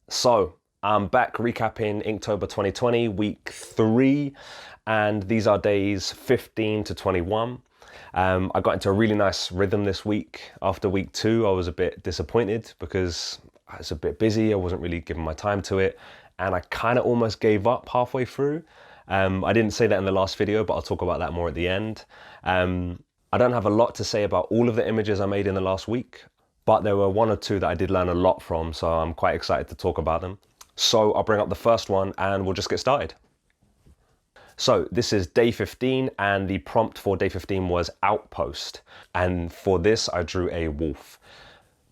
So I'm back recapping Inktober 2020, week 3, and these are days 15 to 21. I got into a really nice rhythm this week. After week 2, I was a bit disappointed because I was a bit busy. I wasn't really giving my time to it, and I kind of almost gave up halfway through. I didn't say that in the last video, but I'll talk about that more at the end. I don't have a lot to say about all of the images I made in the last week, but there were 1 or 2 that I did learn a lot from, so I'm quite excited to talk about them. So I'll bring up the first one and we'll just get started. So this is day 15 and the prompt for day 15 was Outpost. And for this, I drew a wolf.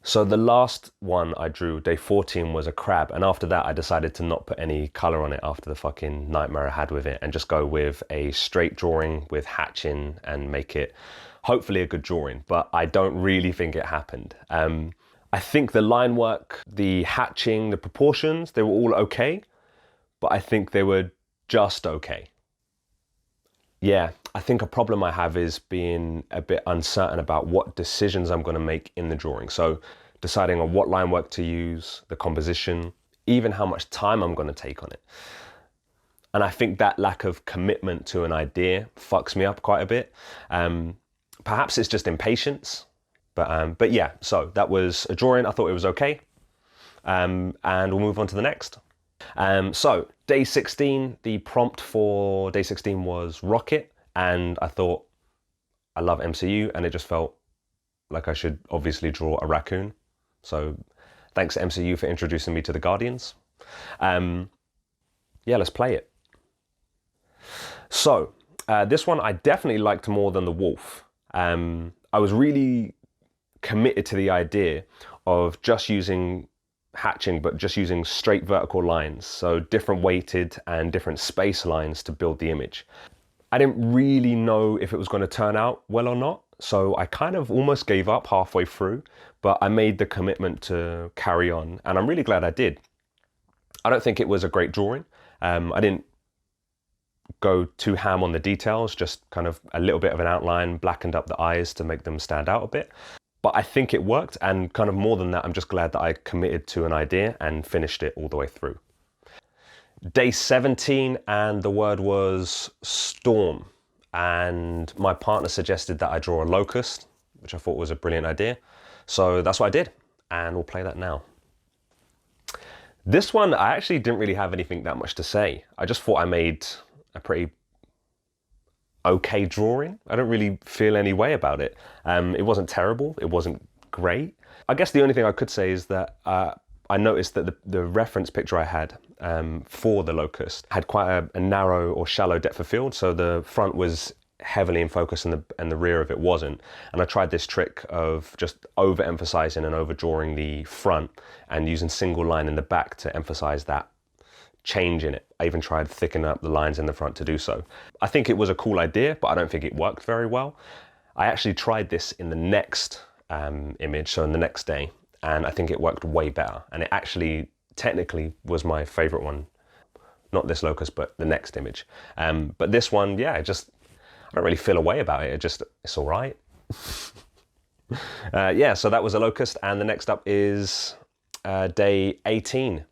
So the last one I drew, day 14, was a crab. And after that, I decided to not put any color on it after the fucking nightmare I had with it and just go with a straight drawing with hatching and make it hopefully a good drawing. But I don't really think it happened. I think the line work, the hatching, the proportions, they were all okay, but I think they were just okay. Yeah, I think a problem I have is being a bit uncertain about what decisions I'm going to make in the drawing. So deciding on what line work to use, the composition, even how much time I'm going to take on it. And I think that lack of commitment to an idea fucks me up quite a bit. Perhaps it's just impatience. But yeah, so that was a drawing. I thought it was okay. And we'll move on to the next. So day 16, the prompt for day 16 was Rocket. And I thought, I love MCU, and it just felt like I should obviously draw a raccoon. So thanks MCU for introducing me to the Guardians. Yeah, let's play it. So this one I definitely liked more than the wolf. I was really committed to the idea of just using hatching, but just using straight vertical lines. So different weighted and different space lines to build the image. I didn't really know if it was going to turn out well or not. So I kind of almost gave up halfway through, but I made the commitment to carry on. And I'm really glad I did. I don't think it was a great drawing. I didn't go too ham on the details, just kind of a little bit of an outline, blackened up the eyes to make them stand out a bit. But I think it worked, and kind of more than that, I'm just glad that I committed to an idea and finished it all the way through. Day 17, and the word was storm. And my partner suggested that I draw a locust, which I thought was a brilliant idea. So that's what I did, and we'll play that now. This one, I actually didn't really have anything that much to say. I just thought I made a pretty okay drawing. I don't really feel any way about it. It wasn't terrible. It wasn't great. I guess the only thing I could say is that I noticed that the reference picture I had for the Locust had quite a narrow or shallow depth of field. So the front was heavily in focus and the rear of it wasn't. And I tried this trick of just overemphasizing and overdrawing the front and using single line in the back to emphasize that change in it. I even tried thickening up the lines in the front to do so. I think it was a cool idea, but I don't think it worked very well. I actually tried this in the next image, so in the next day, and I think it worked way better. And it actually technically was my favorite one. Not this locust, but the next image. But this one, yeah, I don't really feel a way about it. It's all right. Yeah, so that was a locust, and the next up is day 18.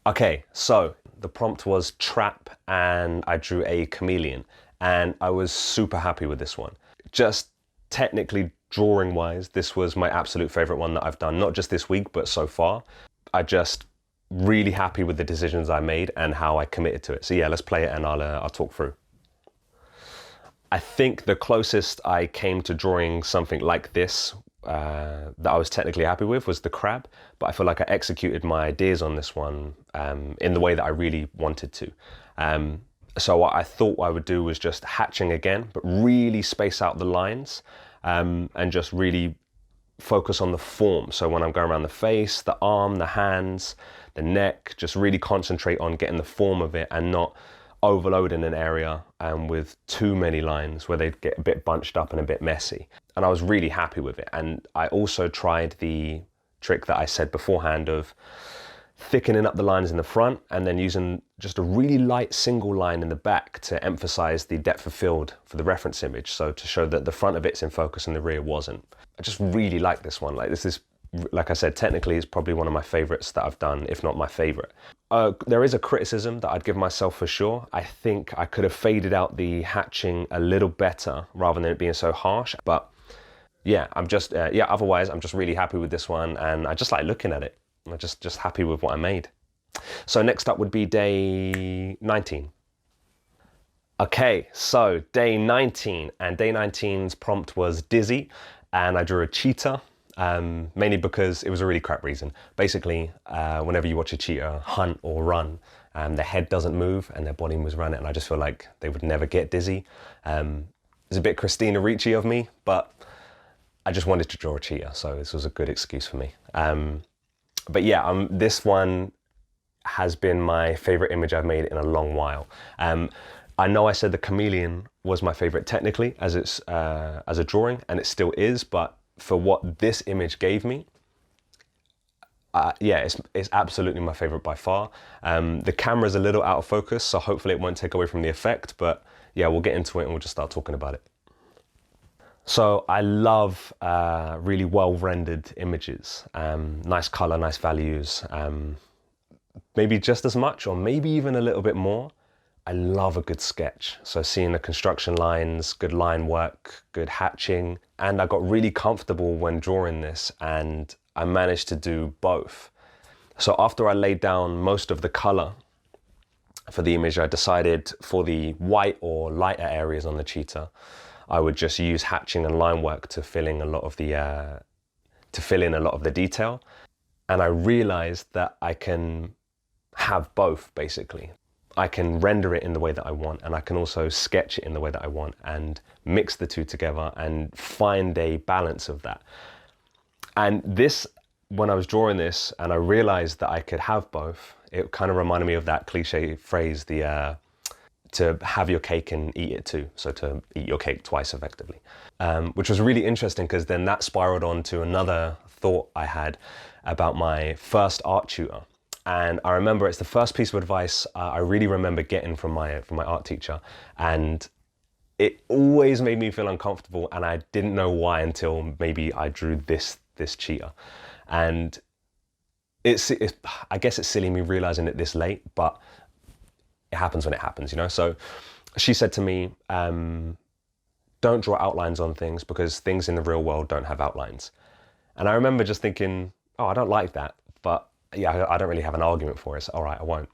Okay, so the prompt was trap, and I drew a chameleon, and I was super happy with this one. Just technically drawing wise, this was my absolute favorite one that I've done, not just this week, but so far. I just really happy with the decisions I made and how I committed to it. So yeah, let's play it and I'll talk through. I think the closest I came to drawing something like this that I was technically happy with was the crab, but I feel like I executed my ideas on this one in the way that I really wanted to. So what I thought I would do was just hatching again, but really space out the lines and just really focus on the form. So when I'm going around the face, the arm, the hands, the neck, just really concentrate on getting the form of it and not overloading an area with too many lines where they'd get a bit bunched up and a bit messy. And I was really happy with it. And I also tried the trick that I said beforehand of thickening up the lines in the front and then using just a really light single line in the back to emphasize the depth of field for the reference image. So to show that the front of it's in focus and the rear wasn't. I just really like this one. Like this is like I said, technically is probably one of my favorites that I've done, if not my favorite. There is a criticism that I'd give myself for sure. I think I could have faded out the hatching a little better rather than it being so harsh. But yeah, otherwise I'm just really happy with this one, and I just like looking at it. I'm just happy with what I made. So next up would be day 19. Okay, so day 19, and day 19's prompt was dizzy, and I drew a cheetah, mainly because it was a really crap reason. Basically, whenever you watch a cheetah hunt or run, their head doesn't move and their body moves around it, and I just feel like they would never get dizzy. It's a bit Christina Ricci of me, but I just wanted to draw a cheetah, so this was a good excuse for me. But yeah, this one has been my favorite image I've made in a long while. I know I said the chameleon was my favorite technically as a drawing, and it still is, but for what this image gave me, yeah, it's absolutely my favorite by far. The camera's a little out of focus, so hopefully it won't take away from the effect, but yeah, we'll get into it and we'll just start talking about it. So I love really well rendered images, nice color, nice values, maybe just as much or maybe even a little bit more. I love a good sketch. So seeing the construction lines, good line work, good hatching, and I got really comfortable when drawing this, and I managed to do both. So after I laid down most of the color for the image, I decided for the white or lighter areas on the cheetah, I would just use hatching and line work to fill in a lot of the detail. And I realized that I can have both, basically. I can render it in the way that I want, and I can also sketch it in the way that I want and mix the two together and find a balance of that. And this, when I was drawing this and I realized that I could have both, it kind of reminded me of that cliche phrase, to have your cake and eat it too. So to eat your cake twice effectively, which was really interesting because then that spiraled on to another thought I had about my first art tutor. And I remember it's the first piece of advice I really remember getting from my art teacher, and it always made me feel uncomfortable, and I didn't know why until maybe I drew this cheetah. And I guess it's silly me realizing it this late, but it happens when it happens, you know? So she said to me, don't draw outlines on things because things in the real world don't have outlines. And I remember just thinking, oh, I don't like that, but yeah, I don't really have an argument for it, so all right, I won't.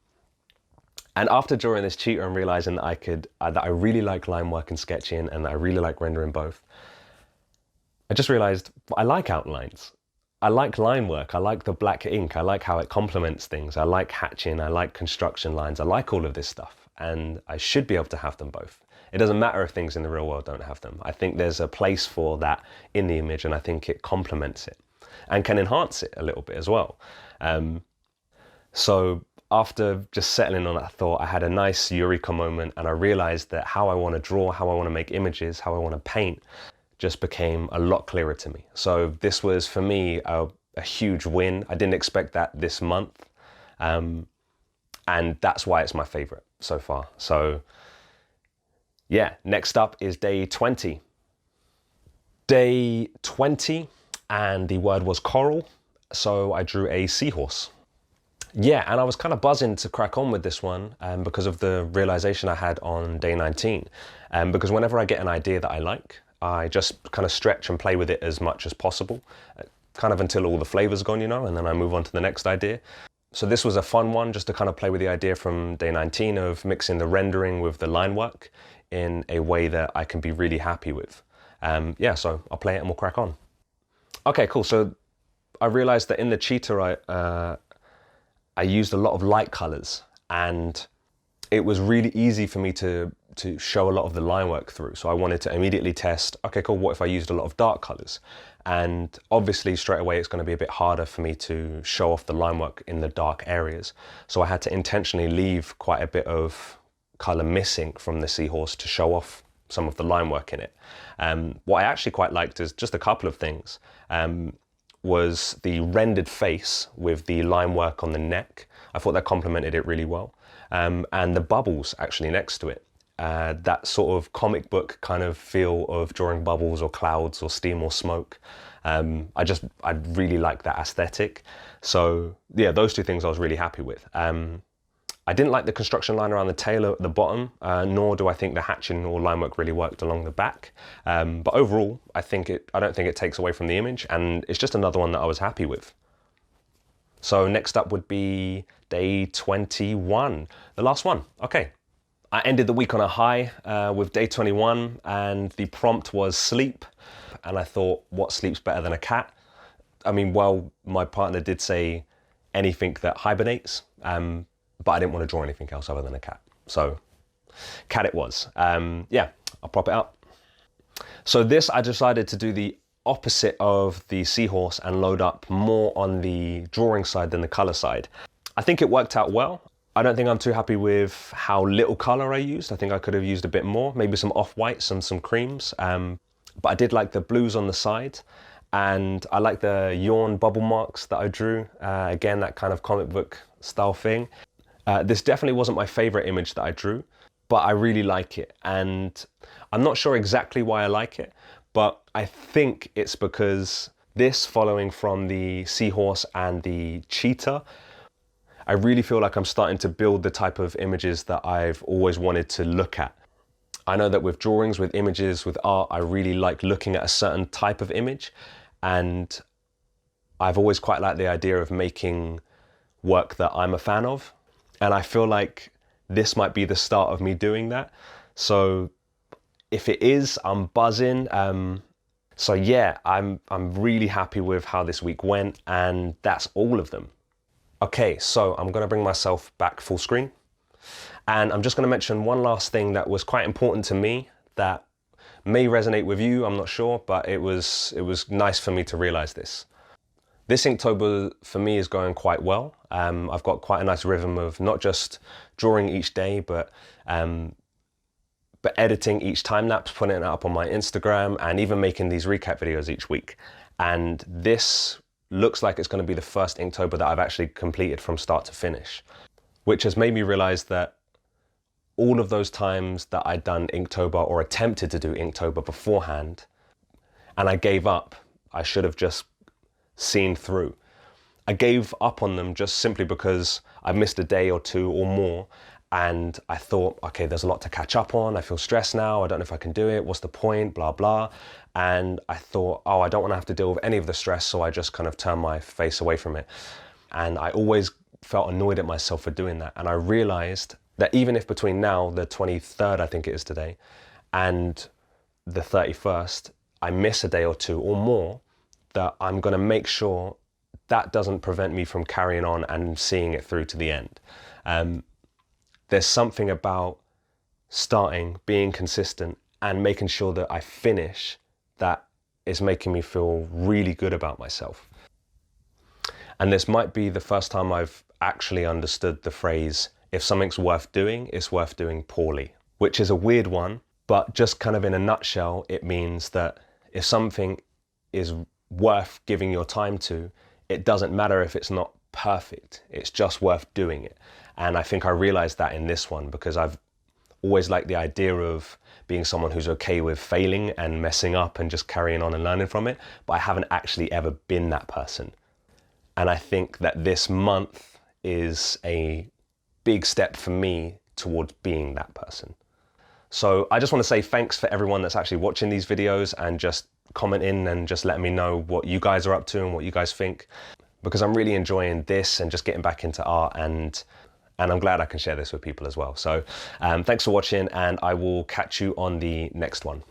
And after drawing this cheetah and realizing that I really like line work and sketching, and that I really like rendering both, I just realized I like outlines. I like line work. I like the black ink. I like how it complements things. I like hatching. I like construction lines. I like all of this stuff, and I should be able to have them both. It doesn't matter if things in the real world don't have them. I think there's a place for that in the image, and I think it complements it and can enhance it a little bit as well. So after just settling on that thought, I had a nice eureka moment, and I realized that how I want to draw, how I want to make images, how I want to paint just became a lot clearer to me. So this was for me a huge win. I didn't expect that this month, and that's why it's my favorite so far. So yeah, next up is day 20. Day 20, and the word was coral. So I drew a seahorse. Yeah, and I was kind of buzzing to crack on with this one because of the realization I had on day 19. Because whenever I get an idea that I like, I just kind of stretch and play with it as much as possible, kind of until all the flavor's gone, you know, and then I move on to the next idea. So this was a fun one, just to kind of play with the idea from day 19 of mixing the rendering with the line work in a way that I can be really happy with. Yeah, so I'll play it and we'll crack on. Okay, cool. So I realized that in the cheetah, I used a lot of light colors, and it was really easy for me to show a lot of the line work through. So I wanted to immediately test, okay, cool, what if I used a lot of dark colors? And obviously straight away, it's going to be a bit harder for me to show off the line work in the dark areas. So I had to intentionally leave quite a bit of color missing from the seahorse to show off some of the line work in it. What I actually quite liked is just a couple of things. Was the rendered face with the line work on the neck. I thought that complemented it really well. And the bubbles actually next to it. That sort of comic book kind of feel of drawing bubbles or clouds or steam or smoke. I really like that aesthetic. So yeah, those two things I was really happy with. I didn't like the construction line around the tail at the bottom, nor do I think the hatching or line work really worked along the back. But overall, I don't think it takes away from the image, and it's just another one that I was happy with. So next up would be day 21, the last one. Okay. I ended the week on a high with day 21, and the prompt was sleep. And I thought, what sleeps better than a cat? I mean, well, my partner did say anything that hibernates, but I didn't want to draw anything else other than a cat. So cat it was. Yeah, I'll prop it up. So this, I decided to do the opposite of the seahorse and load up more on the drawing side than the color side. I think it worked out well. I don't think I'm too happy with how little color I used. I think I could have used a bit more, maybe some off-whites and some creams. But I did like the blues on the side, and I like the yawn bubble marks that I drew. Again, that kind of comic book style thing. This definitely wasn't my favorite image that I drew, but I really like it. And I'm not sure exactly why I like it, but I think it's because this, following from the seahorse and the cheetah, I really feel like I'm starting to build the type of images that I've always wanted to look at. I know that with drawings, with images, with art, I really like looking at a certain type of image, and I've always quite liked the idea of making work that I'm a fan of. And I feel like this might be the start of me doing that. So if it is, I'm buzzing. So yeah, I'm really happy with how this week went, and that's all of them. Okay, so I'm gonna bring myself back full screen, and I'm just gonna mention one last thing that was quite important to me that may resonate with you, I'm not sure, but it was nice for me to realize this. This Inktober for me is going quite well. I've got quite a nice rhythm of not just drawing each day, but editing each time lapse, putting it up on my Instagram, and even making these recap videos each week. And this looks like it's going to be the first Inktober that I've actually completed from start to finish, which has made me realize that all of those times that I'd done Inktober or attempted to do Inktober beforehand, and I gave up, I should have just seen through. I gave up on them just simply because I missed a day or two or more, and I thought, okay, there's a lot to catch up on. I feel stressed now. I don't know if I can do it. What's the point? Blah, blah. And I thought, oh, I don't want to have to deal with any of the stress, so I just kind of turned my face away from it. And I always felt annoyed at myself for doing that. And I realized that even if between now, the 23rd, I think it is today, and the 31st, I miss a day or two or more, that I'm going to make sure that doesn't prevent me from carrying on and seeing it through to the end. There's something about starting, being consistent, and making sure that I finish that is making me feel really good about myself. And this might be the first time I've actually understood the phrase, if something's worth doing, it's worth doing poorly, which is a weird one, but just kind of in a nutshell, it means that if something is worth giving your time to, it doesn't matter if it's not perfect, it's just worth doing it. And I think I realized that in this one, because I've always liked the idea of being someone who's okay with failing and messing up and just carrying on and learning from it, but I haven't actually ever been that person. And I think that this month is a big step for me towards being that person. So I just want to say thanks for everyone that's actually watching these videos and just commenting and just letting me know what you guys are up to and what you guys think, because I'm really enjoying this and just getting back into art, and I'm glad I can share this with people as well. So thanks for watching, and I will catch you on the next one.